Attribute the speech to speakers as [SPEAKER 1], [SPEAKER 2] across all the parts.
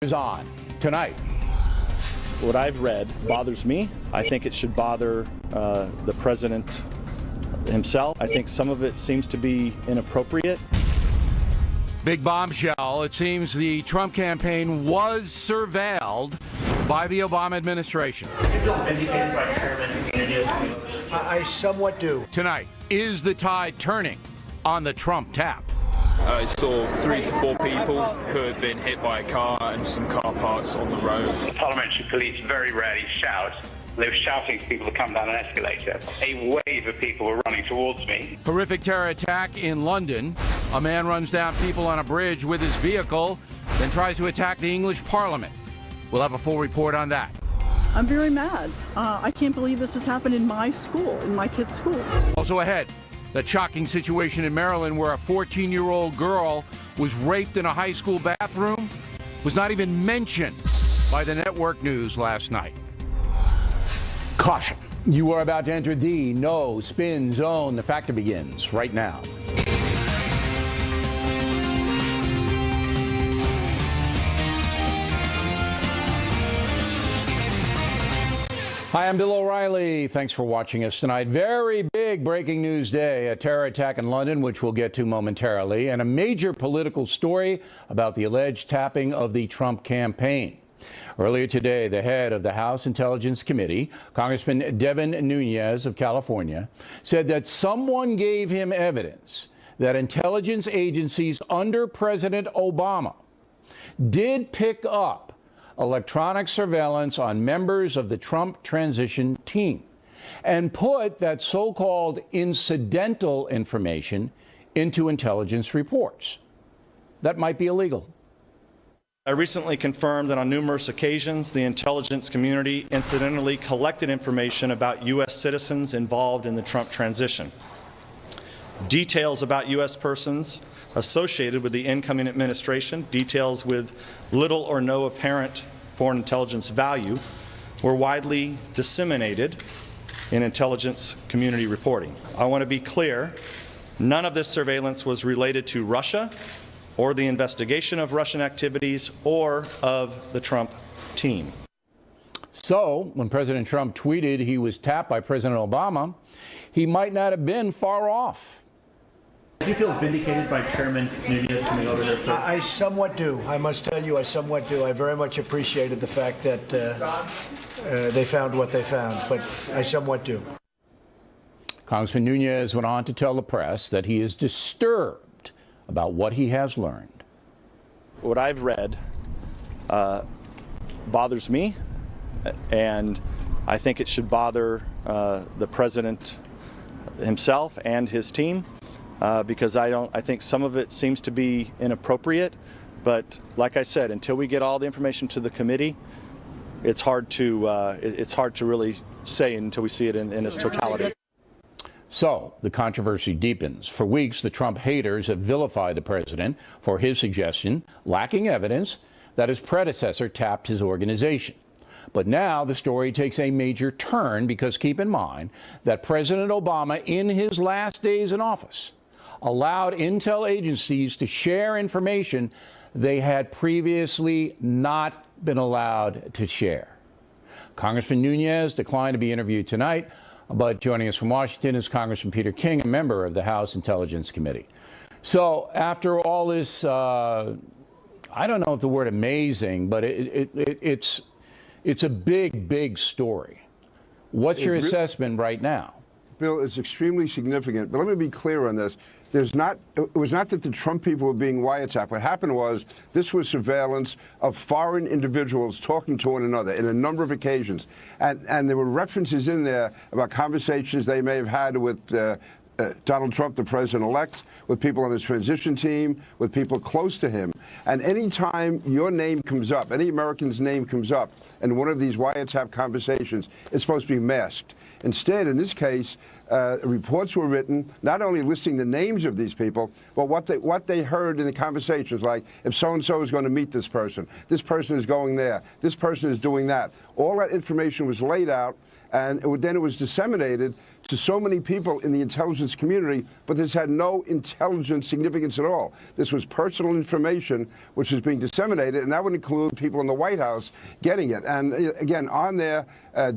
[SPEAKER 1] Is on tonight.
[SPEAKER 2] What I've read bothers me. I think it should bother the president himself. I think some of it seems to be inappropriate.
[SPEAKER 1] Big bombshell. It seems the Trump campaign was surveilled by the Obama administration.
[SPEAKER 3] Do you feel vindicated by Chairman Menendez?
[SPEAKER 4] I somewhat do.
[SPEAKER 1] Tonight, is the tide turning on the Trump tap?
[SPEAKER 5] I saw 3 to 4 people who had been hit by a car and some car parts on the road.
[SPEAKER 6] Parliamentary police very rarely shout. They were shouting to people to come down an escalator. A wave of people were running towards me.
[SPEAKER 1] Horrific terror attack in London. A man runs down people on a bridge with his vehicle, then tries to attack the English Parliament. We'll have a full report on that.
[SPEAKER 7] I'm very mad. I can't believe this has happened in my school, in my kid's school.
[SPEAKER 1] Also ahead, the shocking situation in Maryland where a 14-year-old girl was raped in a high school bathroom was not even mentioned by the network news last night. Caution. You are about to enter the no spin zone. The factor begins right now. Hi, I'm Bill O'Reilly. Thanks for watching us tonight. Very big breaking news day. A terror attack in London, which we'll get to momentarily, and a major political story about the alleged tapping of the Trump campaign. Earlier today, the head of the House Intelligence Committee, Congressman Devin Nunes of California, said that someone gave him evidence that intelligence agencies under President Obama did pick up electronic surveillance on members of the Trump transition team and put that so-called incidental information into intelligence reports. That might be illegal.
[SPEAKER 2] I recently confirmed that on numerous occasions, the intelligence community incidentally collected information about U.S. citizens involved in the Trump transition. Details about U.S. persons associated with the incoming administration, details with little or no apparent foreign intelligence value, were widely disseminated in intelligence community reporting. I want to be clear, none of this surveillance was related to Russia or the investigation of Russian activities or of the Trump team.
[SPEAKER 1] So, when President Trump tweeted he was tapped by President Obama, he might not have been far off.
[SPEAKER 3] Do you feel vindicated by Chairman Menendez coming over there?
[SPEAKER 4] I somewhat do. I must tell you, I somewhat do. I very much appreciated the fact that they found what they found, but I somewhat do.
[SPEAKER 1] Congressman Nunes went on to tell the press that he is disturbed about what he has learned.
[SPEAKER 2] What I've read bothers me, and I think it should bother the president himself and his team. Because I think some of it seems to be inappropriate, but like I said, until we get all the information to the committee, it's hard to really say until we see it in its totality.
[SPEAKER 1] So the controversy deepens. For weeks, the Trump haters have vilified the president for his suggestion, lacking evidence, that his predecessor tapped his organization. But now the story takes a major turn because keep in mind that President Obama, in his last days in office, allowed intel agencies to share information they had previously not been allowed to share. Congressman Nunes declined to be interviewed tonight, but joining us from Washington is Congressman Peter King, a member of the House Intelligence Committee. So after all this, I don't know if the word amazing, but it's a big, big story. What's your assessment right now?
[SPEAKER 8] Bill, it's extremely significant, but let me be clear on this. It was not that the Trump people were being wiretapped. What happened was this was surveillance of foreign individuals talking to one another in a number of occasions. And there were references in there about conversations they may have had with Donald Trump, the president-elect, with people on his transition team, with people close to him. And any time your name comes up, any American's name comes up in one of these wiretap conversations, it's supposed to be masked. Instead, in this case, reports were written, not only listing the names of these people, but what they heard in the conversations, like if so-and-so is going to meet this person is going there, this person is doing that. All that information was laid out, and then it was disseminated to so many people in the intelligence community, but this had no intelligence significance at all. This was personal information which was being disseminated, and that would include people in the White House getting it. And again, on there,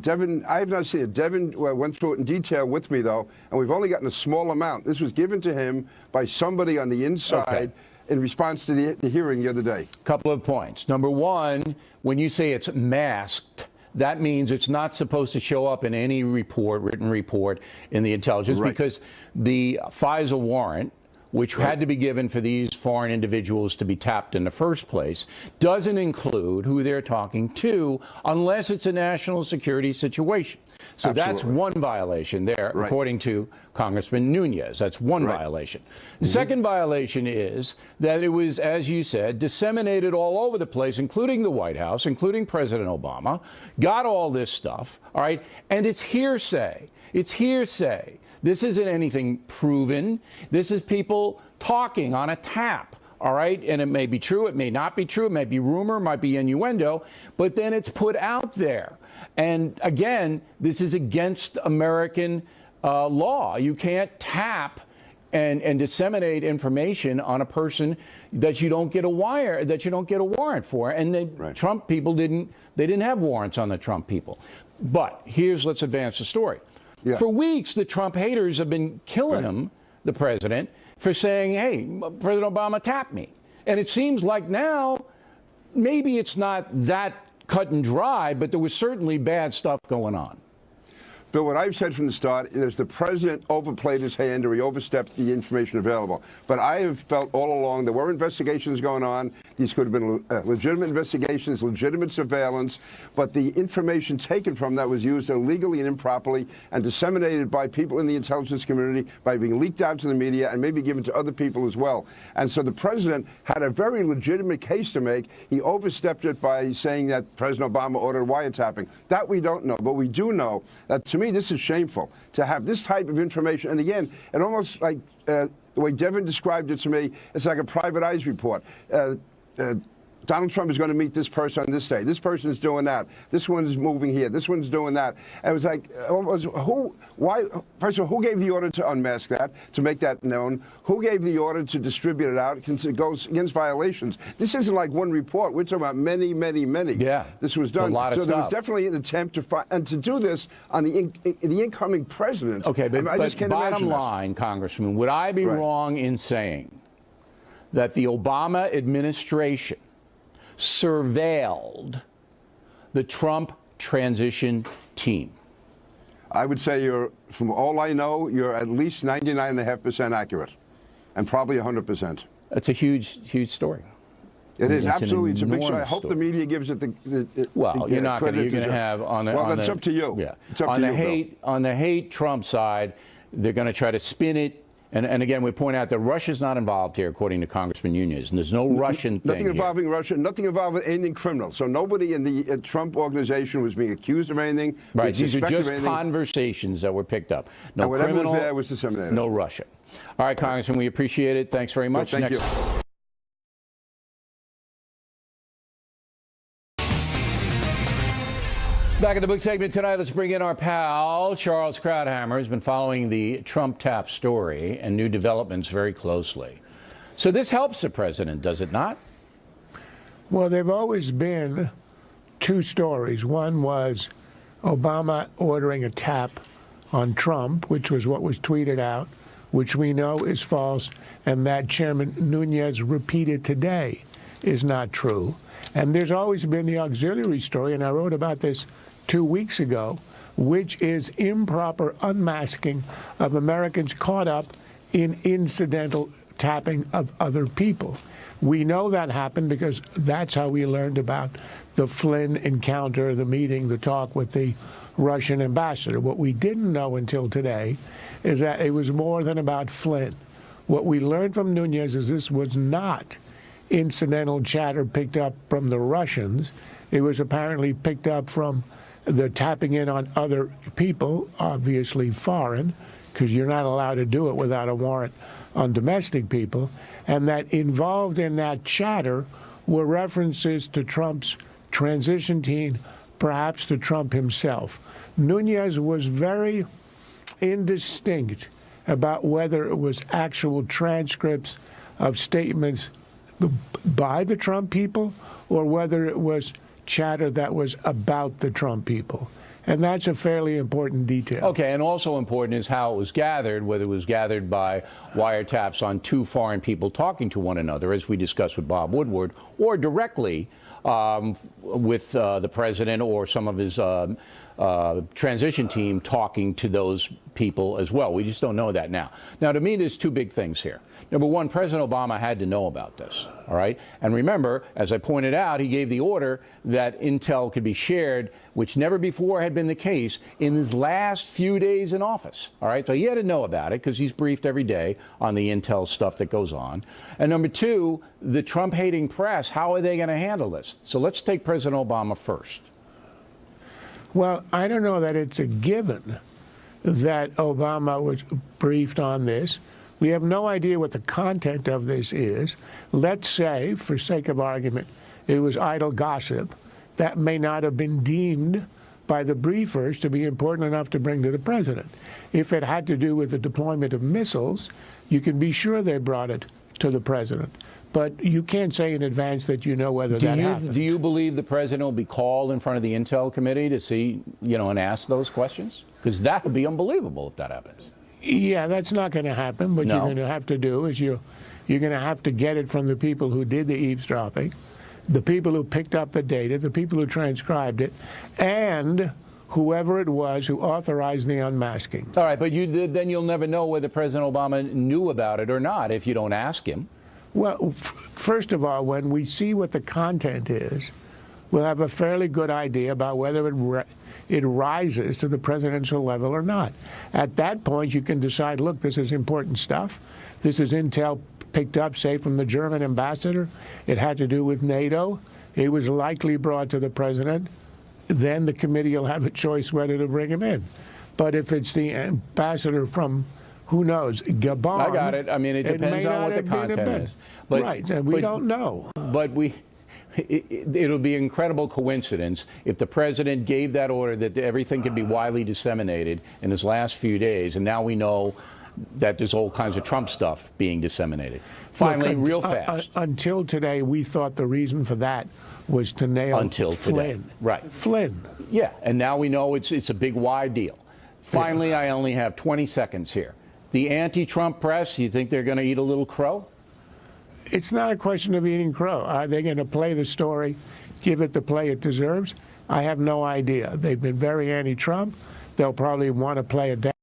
[SPEAKER 8] Devin, I have not seen it. Devin went through it in detail with me, though, and we've only gotten a small amount. This was given to him by somebody on the inside in response to the hearing the other day.
[SPEAKER 1] Couple of points. Number one, when you say it's masked, that means it's not supposed to show up in any report, written report in the intelligence, because the FISA warrant, which had to be given for these foreign individuals to be tapped in the first place, doesn't include who they're talking to unless it's a national security situation. So that's one violation there, according to Congressman Nunes. That's one violation. The second violation is that it was, as you said, disseminated all over the place, including the White House, including President Obama, got all this stuff, all right, and it's hearsay. It's hearsay. This isn't anything proven. This is people talking on a tap. All right, and it may be true, it may not be true, it may be rumor, it might be innuendo, but then it's put out there. And again, this is against American law. You can't tap and disseminate information on a person that you don't get a warrant for. And the Trump people didn't have warrants on the Trump people. But let's advance the story. For weeks, the Trump haters have been killing him, the president, for saying, hey, President Obama tapped me. And it seems like now, maybe it's not that cut and dry, but there was certainly bad stuff going on.
[SPEAKER 8] Bill, what I've said from the start is the president overplayed his hand, or he overstepped the information available. But I have felt all along there were investigations going on. These could have been legitimate investigations, legitimate surveillance. But the information taken from that was used illegally and improperly and disseminated by people in the intelligence community, by being leaked out to the media and maybe given to other people as well. And so the president had a very legitimate case to make. He overstepped it by saying that President Obama ordered wiretapping. That we don't know. But we do know that, to me, this is shameful to have this type of information. And again, it almost like the way Devin described it to me, it's like a private eyes report. Donald Trump is going to meet this person on this day. This person is doing that. This one is moving here. This one's doing that. And it was like, first of all, who gave the order to unmask that, to make that known? Who gave the order to distribute it out? It goes against violations. This isn't like one report. We're talking about many, many, many. Yeah. This was done.
[SPEAKER 1] A lot of
[SPEAKER 8] so
[SPEAKER 1] stuff.
[SPEAKER 8] There was definitely an attempt to find, and to do this on the incoming president.
[SPEAKER 1] Okay, but,
[SPEAKER 8] I just can't
[SPEAKER 1] bottom
[SPEAKER 8] imagine
[SPEAKER 1] line, Congressman, would I be wrong in saying that the Obama administration surveilled the Trump transition team?
[SPEAKER 8] I would say from all I know, you're at least 99.5% accurate, and probably 100%.
[SPEAKER 1] That's a huge, huge story.
[SPEAKER 8] It is absolutely. It's a big story. I hope the media gives it the
[SPEAKER 1] well, you're not going to. You're going to have on the.
[SPEAKER 8] Well,
[SPEAKER 1] on
[SPEAKER 8] that's
[SPEAKER 1] the,
[SPEAKER 8] up to you.
[SPEAKER 1] Yeah.
[SPEAKER 8] It's up
[SPEAKER 1] on
[SPEAKER 8] to
[SPEAKER 1] the
[SPEAKER 8] you,
[SPEAKER 1] hate,
[SPEAKER 8] Bill.
[SPEAKER 1] on the hate Trump side, they're going to try to spin it. And again, we point out that Russia's not involved here, according to Congressman Nunes, and there's no Russian thing
[SPEAKER 8] Nothing involving
[SPEAKER 1] here.
[SPEAKER 8] Russia, nothing involving anything criminal. So nobody in the Trump organization was being accused of anything.
[SPEAKER 1] Right, these are just conversations that were picked up. No
[SPEAKER 8] and whatever
[SPEAKER 1] criminal,
[SPEAKER 8] was there was disseminated.
[SPEAKER 1] No Russia. All right, Congressman, we appreciate it. Thanks very much.
[SPEAKER 8] Well, thank you.
[SPEAKER 1] Back in the book segment tonight, let's bring in our pal, Charles Krauthammer, who's been following the Trump tap story and new developments very closely. So this helps the president, does it not?
[SPEAKER 9] Well, there have always been two stories. One was Obama ordering a tap on Trump, which was what was tweeted out, which we know is false, and that Chairman Nunes repeated today is not true. And there's always been the auxiliary story, and I wrote about this 2 weeks ago, which is improper unmasking of Americans caught up in incidental tapping of other people. We know that happened because that's how we learned about the Flynn encounter, the meeting, the talk with the Russian ambassador. What we didn't know until today is that it was more than about Flynn. What we learned from Nunes is this was not incidental chatter picked up from the Russians. It was apparently picked up from the tapping in on other people, obviously foreign, because you're not allowed to do it without a warrant on domestic people, and that involved in that chatter were references to Trump's transition team, perhaps to Trump himself. Nunes was very indistinct about whether it was actual transcripts of statements by the Trump people or whether it was chatter that was about the Trump people. And that's a fairly important detail.
[SPEAKER 1] Okay, and also important is how it was gathered, whether it was gathered by wiretaps on two foreign people talking to one another, as we discussed with Bob Woodward, or directly with the president or some of his transition team talking to those people as well. We just don't know that now. Now, to me, there's two big things here. Number one, President Obama had to know about this, all right? And remember, as I pointed out, he gave the order that intel could be shared, which never before had been the case in his last few days in office, all right? So he had to know about it because he's briefed every day on the intel stuff that goes on. And number two, the Trump-hating press, how are they going to handle this? So let's take President Obama first.
[SPEAKER 9] Well, I don't know that it's a given that Obama was briefed on this. We have no idea what the content of this is. Let's say, for sake of argument, it was idle gossip. That may not have been deemed by the briefers to be important enough to bring to the president. If it had to do with the deployment of missiles, you can be sure they brought it to the president. But you can't say in advance that you know whether that happened.
[SPEAKER 1] Do you believe the president will be called in front of the Intel Committee to see, and ask those questions? Because that would be unbelievable if that happens.
[SPEAKER 9] Yeah, that's not going to happen. What you're going to have to do is you're going to have to get it from the people who did the eavesdropping, the people who picked up the data, the people who transcribed it, and whoever it was who authorized the unmasking.
[SPEAKER 1] All right, but then you'll never know whether President Obama knew about it or not if you don't ask him.
[SPEAKER 9] Well, first of all, when we see what the content is, we'll have a fairly good idea about whether it rises to the presidential level or not. At that point, you can decide, look, this is important stuff. This is intel picked up, say, from the German ambassador. It had to do with NATO. It was likely brought to the president. Then the committee will have a choice whether to bring him in. But if it's the ambassador from, who knows, Gabon.
[SPEAKER 1] I got it. I mean, it depends on what the content is.
[SPEAKER 9] But, right, and we don't know.
[SPEAKER 1] But it'll be an incredible coincidence if the president gave that order that everything can be widely disseminated in his last few days, and now we know that there's all kinds of Trump stuff being disseminated. Finally, real fast.
[SPEAKER 9] Until today, we thought the reason for that was to nail Flynn.
[SPEAKER 1] Right.
[SPEAKER 9] Flynn.
[SPEAKER 1] Yeah, and now we know it's a big, wide deal. Finally, I only have 20 seconds here. The anti-Trump press, you think they're going to eat a little crow?
[SPEAKER 9] It's not a question of eating crow. Are they going to play the story, give it the play it deserves? I have no idea. They've been very anti-Trump. They'll probably want to play it down.